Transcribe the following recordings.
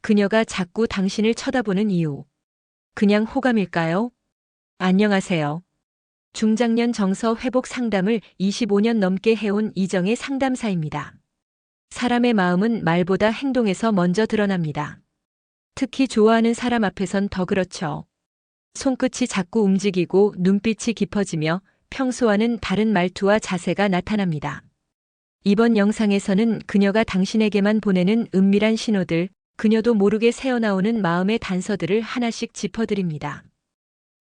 그녀가 자꾸 당신을 쳐다보는 이유. 그냥 호감일까요? 안녕하세요. 중장년 정서 회복 상담을 25년 넘게 해온 이정의 상담사입니다. 사람의 마음은 말보다 행동에서 먼저 드러납니다. 특히 좋아하는 사람 앞에선 더 그렇죠. 손끝이 자꾸 움직이고 눈빛이 깊어지며 평소와는 다른 말투와 자세가 나타납니다. 이번 영상에서는 그녀가 당신에게만 보내는 은밀한 신호들, 그녀도 모르게 새어나오는 마음의 단서들을 하나씩 짚어드립니다.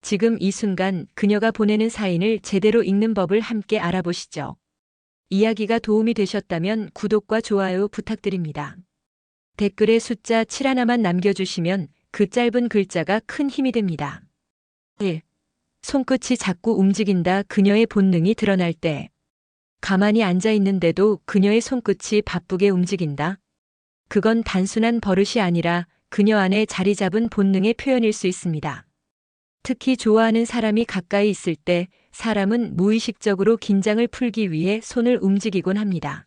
지금 이 순간 그녀가 보내는 사인을 제대로 읽는 법을 함께 알아보시죠. 이야기가 도움이 되셨다면 구독과 좋아요 부탁드립니다. 댓글에 숫자 7 하나만 남겨주시면 그 짧은 글자가 큰 힘이 됩니다. 1. 손끝이 자꾸 움직인다. 그녀의 본능이 드러날 때. 가만히 앉아 있는데도 그녀의 손끝이 바쁘게 움직인다. 그건 단순한 버릇이 아니라 그녀 안에 자리 잡은 본능의 표현일 수 있습니다. 특히 좋아하는 사람이 가까이 있을 때 사람은 무의식적으로 긴장을 풀기 위해 손을 움직이곤 합니다.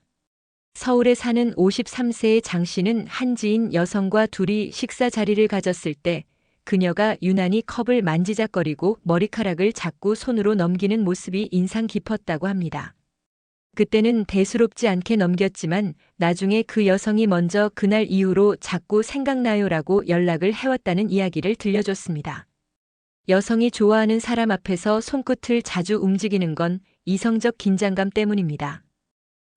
서울에 사는 53세의 장 씨는 한 지인 여성과 둘이 식사 자리를 가졌을 때 그녀가 유난히 컵을 만지작거리고 머리카락을 자꾸 손으로 넘기는 모습이 인상 깊었다고 합니다. 그때는 대수롭지 않게 넘겼지만 나중에 그 여성이 먼저 그날 이후로 자꾸 생각나요라고 연락을 해왔다는 이야기를 들려줬습니다. 여성이 좋아하는 사람 앞에서 손끝을 자주 움직이는 건 이성적 긴장감 때문입니다.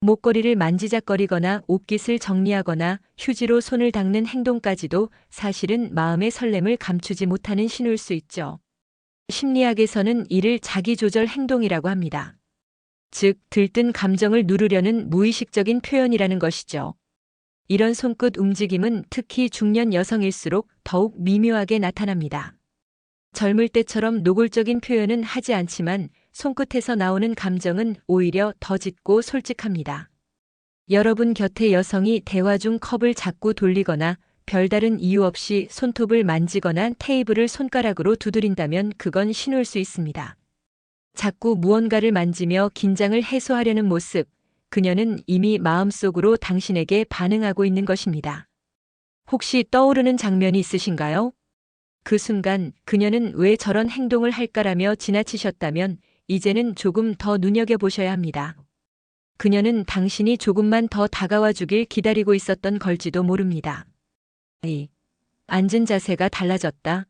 목걸이를 만지작거리거나 옷깃을 정리하거나 휴지로 손을 닦는 행동까지도 사실은 마음의 설렘을 감추지 못하는 신호일 수 있죠. 심리학에서는 이를 자기조절 행동이라고 합니다. 즉, 들뜬 감정을 누르려는 무의식적인 표현이라는 것이죠. 이런 손끝 움직임은 특히 중년 여성일수록 더욱 미묘하게 나타납니다. 젊을 때처럼 노골적인 표현은 하지 않지만 손끝에서 나오는 감정은 오히려 더 짙고 솔직합니다. 여러분 곁의 여성이 대화 중 컵을 자꾸 돌리거나 별다른 이유 없이 손톱을 만지거나 테이블을 손가락으로 두드린다면 그건 신호일 수 있습니다. 자꾸 무언가를 만지며 긴장을 해소하려는 모습, 그녀는 이미 마음속으로 당신에게 반응하고 있는 것입니다. 혹시 떠오르는 장면이 있으신가요? 그 순간 그녀는 왜 저런 행동을 할까라며 지나치셨다면 이제는 조금 더 눈여겨보셔야 합니다. 그녀는 당신이 조금만 더 다가와 주길 기다리고 있었던 걸지도 모릅니다. 2. 앉은 자세가 달라졌다.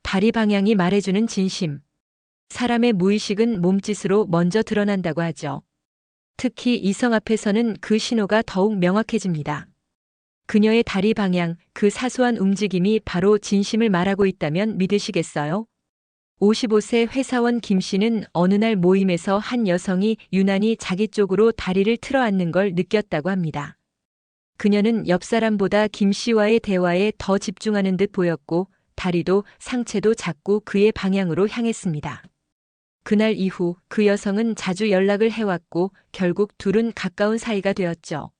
다리 방향이 말해주는 진심. 사람의 무의식은 몸짓으로 먼저 드러난다고 하죠. 특히 이성 앞에서는 그 신호가 더욱 명확해집니다. 그녀의 다리 방향, 그 사소한 움직임이 바로 진심을 말하고 있다면 믿으시겠어요? 55세 회사원 김 씨는 어느 날 모임에서 한 여성이 유난히 자기 쪽으로 다리를 틀어 앉는 걸 느꼈다고 합니다. 그녀는 옆 사람보다 김 씨와의 대화에 더 집중하는 듯 보였고 다리도 상체도 자꾸 그의 방향으로 향했습니다. 그날 이후 그 여성은 자주 연락을 해왔고 결국 둘은 가까운 사이가 되었죠.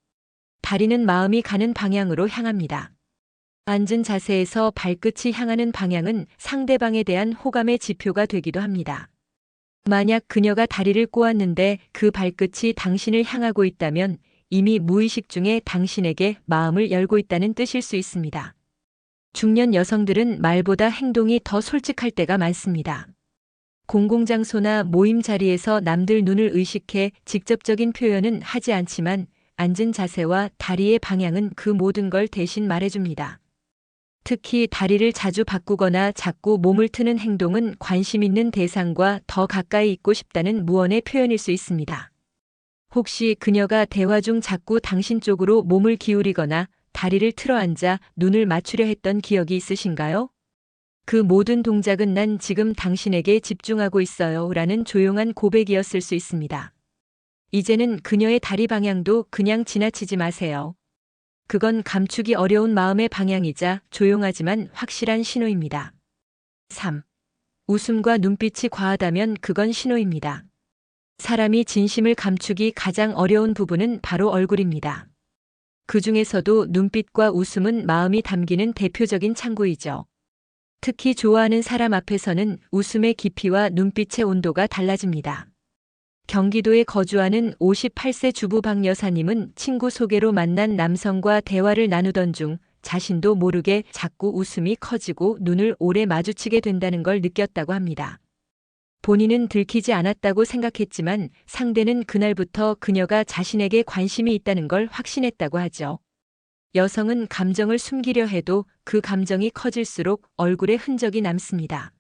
다리는 마음이 가는 방향으로 향합니다. 앉은 자세에서 발끝이 향하는 방향은 상대방에 대한 호감의 지표가 되기도 합니다. 만약 그녀가 다리를 꼬았는데 그 발끝이 당신을 향하고 있다면 이미 무의식 중에 당신에게 마음을 열고 있다는 뜻일 수 있습니다. 중년 여성들은 말보다 행동이 더 솔직할 때가 많습니다. 공공장소나 모임 자리에서 남들 눈을 의식해 직접적인 표현은 하지 않지만 앉은 자세와 다리의 방향은 그 모든 걸 대신 말해줍니다. 특히 다리를 자주 바꾸거나 자꾸 몸을 트는 행동은 관심 있는 대상과 더 가까이 있고 싶다는 무언의 표현일 수 있습니다. 혹시 그녀가 대화 중 자꾸 당신 쪽으로 몸을 기울이거나 다리를 틀어 앉아 눈을 맞추려 했던 기억이 있으신가요? 그 모든 동작은 난 지금 당신에게 집중하고 있어요 라는 조용한 고백이었을 수 있습니다. 이제는 그녀의 다리 방향도 그냥 지나치지 마세요. 그건 감추기 어려운 마음의 방향이자 조용하지만 확실한 신호입니다. 3. 웃음과 눈빛이 과하다면 그건 신호입니다. 사람이 진심을 감추기 가장 어려운 부분은 바로 얼굴입니다. 그 중에서도 눈빛과 웃음은 마음이 담기는 대표적인 창구이죠. 특히 좋아하는 사람 앞에서는 웃음의 깊이와 눈빛의 온도가 달라집니다. 경기도에 거주하는 58세 주부 박 여사님은 친구 소개로 만난 남성과 대화를 나누던 중 자신도 모르게 자꾸 웃음이 커지고 눈을 오래 마주치게 된다는 걸 느꼈다고 합니다. 본인은 들키지 않았다고 생각했지만 상대는 그날부터 그녀가 자신에게 관심이 있다는 걸 확신했다고 하죠. 여성은 감정을 숨기려 해도 그 감정이 커질수록 얼굴에 흔적이 남습니다.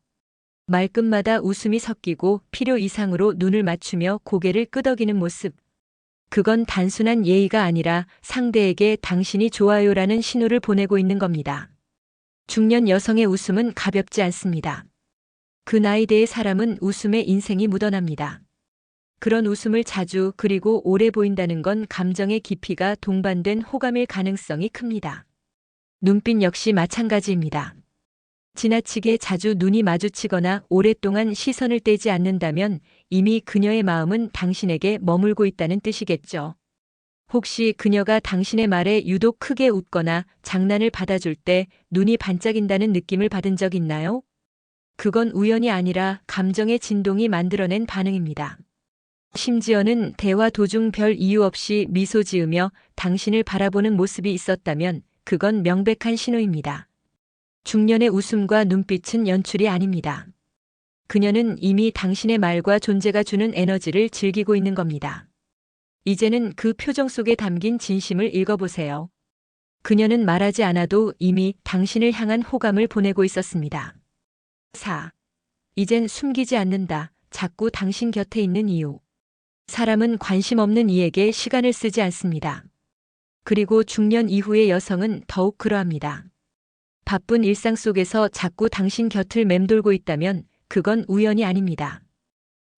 말끝마다 웃음이 섞이고 필요 이상으로 눈을 맞추며 고개를 끄덕이는 모습. 그건 단순한 예의가 아니라 상대에게 당신이 좋아요라는 신호를 보내고 있는 겁니다. 중년 여성의 웃음은 가볍지 않습니다. 그 나이대의 사람은 웃음에 인생이 묻어납니다. 그런 웃음을 자주 그리고 오래 보인다는 건 감정의 깊이가 동반된 호감일 가능성이 큽니다. 눈빛 역시 마찬가지입니다. 지나치게 자주 눈이 마주치거나 오랫동안 시선을 떼지 않는다면 이미 그녀의 마음은 당신에게 머물고 있다는 뜻이겠죠. 혹시 그녀가 당신의 말에 유독 크게 웃거나 장난을 받아줄 때 눈이 반짝인다는 느낌을 받은 적 있나요? 그건 우연이 아니라 감정의 진동이 만들어낸 반응입니다. 심지어는 대화 도중 별 이유 없이 미소 지으며 당신을 바라보는 모습이 있었다면 그건 명백한 신호입니다. 중년의 웃음과 눈빛은 연출이 아닙니다. 그녀는 이미 당신의 말과 존재가 주는 에너지를 즐기고 있는 겁니다. 이제는 그 표정 속에 담긴 진심을 읽어보세요. 그녀는 말하지 않아도 이미 당신을 향한 호감을 보내고 있었습니다. 4. 이젠 숨기지 않는다. 자꾸 당신 곁에 있는 이유. 사람은 관심 없는 이에게 시간을 쓰지 않습니다. 그리고 중년 이후의 여성은 더욱 그러합니다. 바쁜 일상 속에서 자꾸 당신 곁을 맴돌고 있다면 그건 우연이 아닙니다.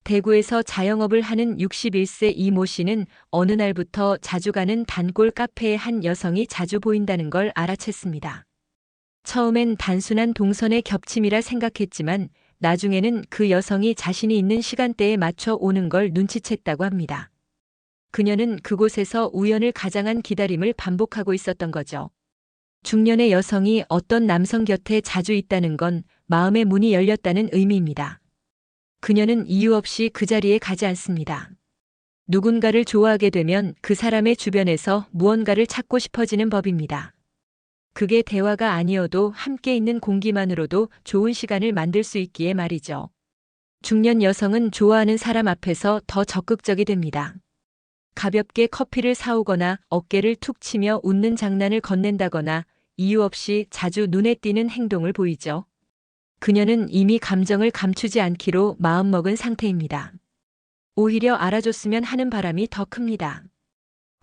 대구에서 자영업을 하는 61세 이모 씨는 어느 날부터 자주 가는 단골 카페에 한 여성이 자주 보인다는 걸 알아챘습니다. 처음엔 단순한 동선의 겹침이라 생각했지만 나중에는 그 여성이 자신이 있는 시간대에 맞춰 오는 걸 눈치챘다고 합니다. 그녀는 그곳에서 우연을 가장한 기다림을 반복하고 있었던 거죠. 중년의 여성이 어떤 남성 곁에 자주 있다는 건 마음의 문이 열렸다는 의미입니다. 그녀는 이유 없이 그 자리에 가지 않습니다. 누군가를 좋아하게 되면 그 사람의 주변에서 무언가를 찾고 싶어지는 법입니다. 그게 대화가 아니어도 함께 있는 공기만으로도 좋은 시간을 만들 수 있기에 말이죠. 중년 여성은 좋아하는 사람 앞에서 더 적극적이 됩니다. 가볍게 커피를 사오거나 어깨를 툭 치며 웃는 장난을 건넨다거나 이유 없이 자주 눈에 띄는 행동을 보이죠. 그녀는 이미 감정을 감추지 않기로 마음먹은 상태입니다. 오히려 알아줬으면 하는 바람이 더 큽니다.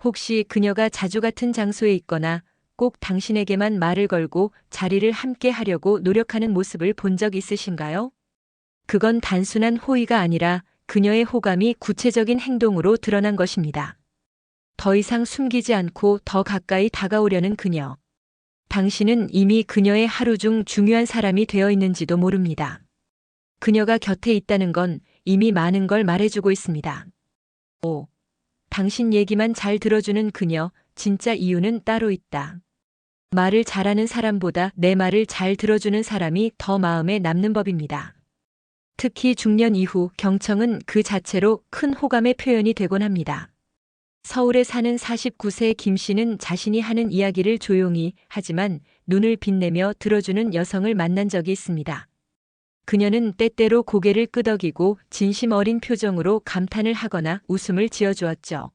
혹시 그녀가 자주 같은 장소에 있거나 꼭 당신에게만 말을 걸고 자리를 함께 하려고 노력하는 모습을 본 적 있으신가요? 그건 단순한 호의가 아니라 그녀의 호감이 구체적인 행동으로 드러난 것입니다. 더 이상 숨기지 않고 더 가까이 다가오려는 그녀. 당신은 이미 그녀의 하루 중 중요한 사람이 되어 있는지도 모릅니다. 그녀가 곁에 있다는 건 이미 많은 걸 말해주고 있습니다. 5. 당신 얘기만 잘 들어주는 그녀, 진짜 이유는 따로 있다. 말을 잘하는 사람보다 내 말을 잘 들어주는 사람이 더 마음에 남는 법입니다. 특히 중년 이후 경청은 그 자체로 큰 호감의 표현이 되곤 합니다. 서울에 사는 49세 김 씨는 자신이 하는 이야기를 조용히 하지만 눈을 빛내며 들어주는 여성을 만난 적이 있습니다. 그녀는 때때로 고개를 끄덕이고 진심 어린 표정으로 감탄을 하거나 웃음을 지어주었죠.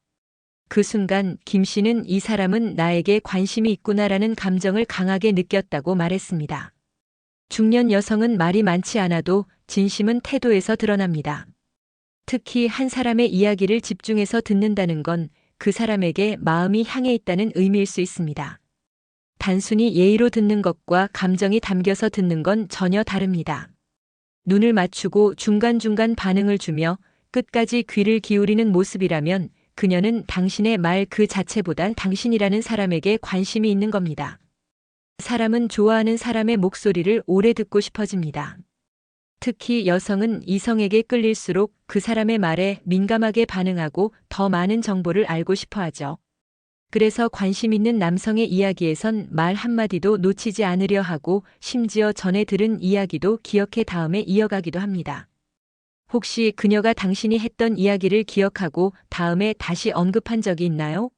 그 순간 김 씨는 이 사람은 나에게 관심이 있구나라는 감정을 강하게 느꼈다고 말했습니다. 중년 여성은 말이 많지 않아도 진심은 태도에서 드러납니다. 특히 한 사람의 이야기를 집중해서 듣는다는 건 그 사람에게 마음이 향해 있다는 의미일 수 있습니다. 단순히 예의로 듣는 것과 감정이 담겨서 듣는 건 전혀 다릅니다. 눈을 맞추고 중간중간 반응을 주며 끝까지 귀를 기울이는 모습이라면 그녀는 당신의 말 그 자체보단 당신이라는 사람에게 관심이 있는 겁니다. 사람은 좋아하는 사람의 목소리를 오래 듣고 싶어집니다. 특히 여성은 이성에게 끌릴수록 그 사람의 말에 민감하게 반응하고 더 많은 정보를 알고 싶어 하죠. 그래서 관심 있는 남성의 이야기에선 말 한마디도 놓치지 않으려 하고 심지어 전에 들은 이야기도 기억해 다음에 이어가기도 합니다. 혹시 그녀가 당신이 했던 이야기를 기억하고 다음에 다시 언급한 적이 있나요?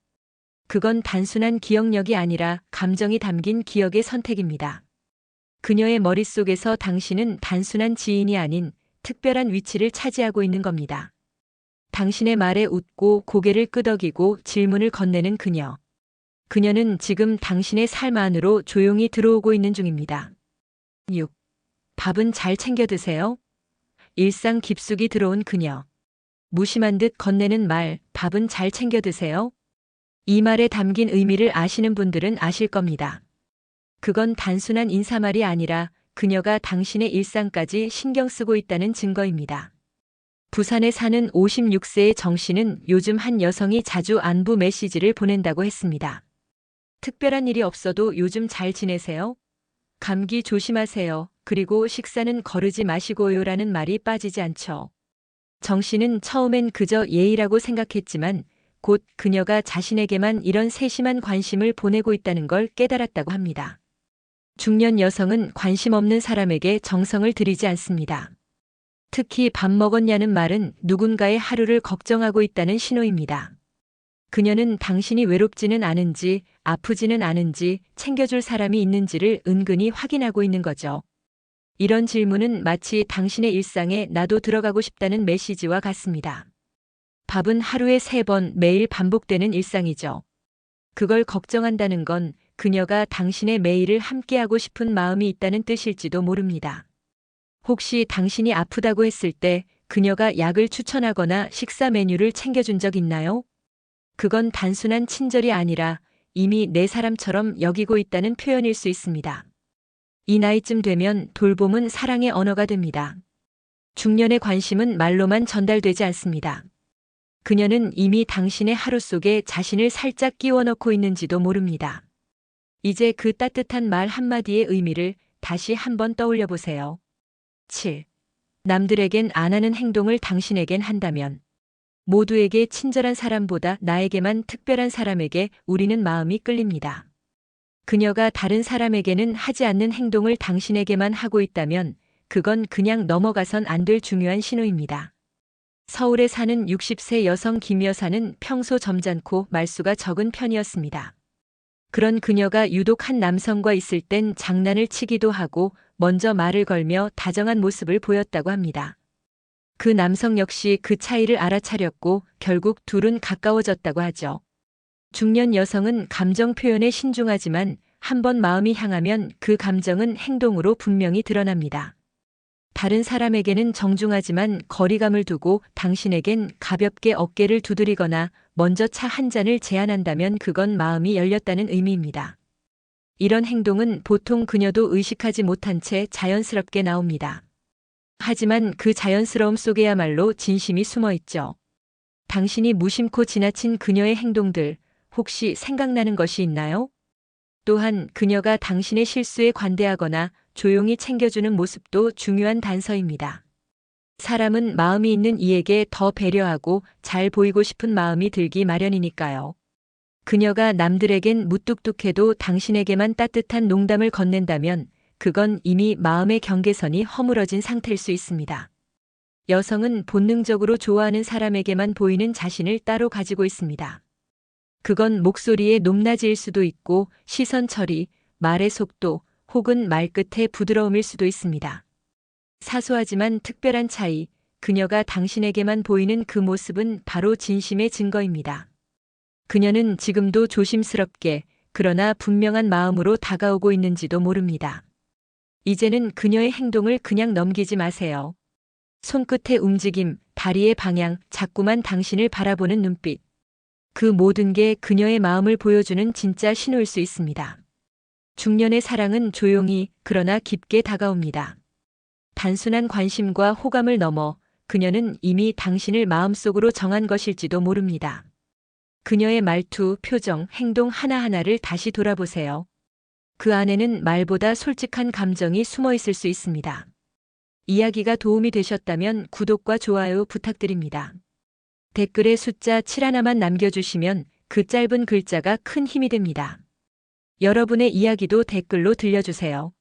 그건 단순한 기억력이 아니라 감정이 담긴 기억의 선택입니다. 그녀의 머릿속에서 당신은 단순한 지인이 아닌 특별한 위치를 차지하고 있는 겁니다. 당신의 말에 웃고 고개를 끄덕이고 질문을 건네는 그녀. 그녀는 지금 당신의 삶 안으로 조용히 들어오고 있는 중입니다. 6. 밥은 잘 챙겨 드세요? 일상 깊숙이 들어온 그녀. 무심한 듯 건네는 말, 밥은 잘 챙겨 드세요? 이 말에 담긴 의미를 아시는 분들은 아실 겁니다. 그건 단순한 인사말이 아니라 그녀가 당신의 일상까지 신경 쓰고 있다는 증거입니다. 부산에 사는 56세의 정 씨는 요즘 한 여성이 자주 안부 메시지를 보낸다고 했습니다. 특별한 일이 없어도 요즘 잘 지내세요? 감기 조심하세요. 그리고 식사는 거르지 마시고요라는 말이 빠지지 않죠. 정 씨는 처음엔 그저 예의라고 생각했지만 곧 그녀가 자신에게만 이런 세심한 관심을 보내고 있다는 걸 깨달았다고 합니다. 중년 여성은 관심 없는 사람에게 정성을 들이지 않습니다. 특히 밥 먹었냐는 말은 누군가의 하루를 걱정하고 있다는 신호입니다. 그녀는 당신이 외롭지는 않은지, 아프지는 않은지, 챙겨줄 사람이 있는지를 은근히 확인하고 있는 거죠. 이런 질문은 마치 당신의 일상에 나도 들어가고 싶다는 메시지와 같습니다. 밥은 하루에 3번 매일 반복되는 일상이죠. 그걸 걱정한다는 건 그녀가 당신의 매일을 함께하고 싶은 마음이 있다는 뜻일지도 모릅니다. 혹시 당신이 아프다고 했을 때 그녀가 약을 추천하거나 식사 메뉴를 챙겨준 적 있나요? 그건 단순한 친절이 아니라 이미 내 사람처럼 여기고 있다는 표현일 수 있습니다. 이 나이쯤 되면 돌봄은 사랑의 언어가 됩니다. 중년의 관심은 말로만 전달되지 않습니다. 그녀는 이미 당신의 하루 속에 자신을 살짝 끼워 넣고 있는지도 모릅니다. 이제 그 따뜻한 말 한마디의 의미를 다시 한번 떠올려 보세요. 7. 남들에겐 안 하는 행동을 당신에겐 한다면. 모두에게 친절한 사람보다 나에게만 특별한 사람에게 우리는 마음이 끌립니다. 그녀가 다른 사람에게는 하지 않는 행동을 당신에게만 하고 있다면 그건 그냥 넘어가선 안 될 중요한 신호입니다. 서울에 사는 60세 여성 김 여사는 평소 점잖고 말수가 적은 편이었습니다. 그런 그녀가 유독 한 남성과 있을 땐 장난을 치기도 하고 먼저 말을 걸며 다정한 모습을 보였다고 합니다. 그 남성 역시 그 차이를 알아차렸고 결국 둘은 가까워졌다고 하죠. 중년 여성은 감정 표현에 신중하지만 한번 마음이 향하면 그 감정은 행동으로 분명히 드러납니다. 다른 사람에게는 정중하지만 거리감을 두고 당신에겐 가볍게 어깨를 두드리거나 먼저 차 한 잔을 제안한다면 그건 마음이 열렸다는 의미입니다. 이런 행동은 보통 그녀도 의식하지 못한 채 자연스럽게 나옵니다. 하지만 그 자연스러움 속에야말로 진심이 숨어 있죠. 당신이 무심코 지나친 그녀의 행동들, 혹시 생각나는 것이 있나요? 또한 그녀가 당신의 실수에 관대하거나 조용히 챙겨주는 모습도 중요한 단서입니다. 사람은 마음이 있는 이에게 더 배려하고 잘 보이고 싶은 마음이 들기 마련이니까요. 그녀가 남들에겐 무뚝뚝해도 당신에게만 따뜻한 농담을 건넨다면 그건 이미 마음의 경계선이 허물어진 상태일 수 있습니다. 여성은 본능적으로 좋아하는 사람에게만 보이는 자신을 따로 가지고 있습니다. 그건 목소리의 높낮이일 수도 있고 시선 처리, 말의 속도, 혹은 말끝의 부드러움일 수도 있습니다. 사소하지만 특별한 차이, 그녀가 당신에게만 보이는 그 모습은 바로 진심의 증거입니다. 그녀는 지금도 조심스럽게, 그러나 분명한 마음으로 다가오고 있는지도 모릅니다. 이제는 그녀의 행동을 그냥 넘기지 마세요. 손끝의 움직임, 다리의 방향, 자꾸만 당신을 바라보는 눈빛. 그 모든 게 그녀의 마음을 보여주는 진짜 신호일 수 있습니다. 중년의 사랑은 조용히 그러나 깊게 다가옵니다. 단순한 관심과 호감을 넘어 그녀는 이미 당신을 마음속으로 정한 것일지도 모릅니다. 그녀의 말투, 표정, 행동 하나하나를 다시 돌아보세요. 그 안에는 말보다 솔직한 감정이 숨어 있을 수 있습니다. 이야기가 도움이 되셨다면 구독과 좋아요 부탁드립니다. 댓글에 숫자 7 하나만 남겨주시면 그 짧은 글자가 큰 힘이 됩니다. 여러분의 이야기도 댓글로 들려주세요.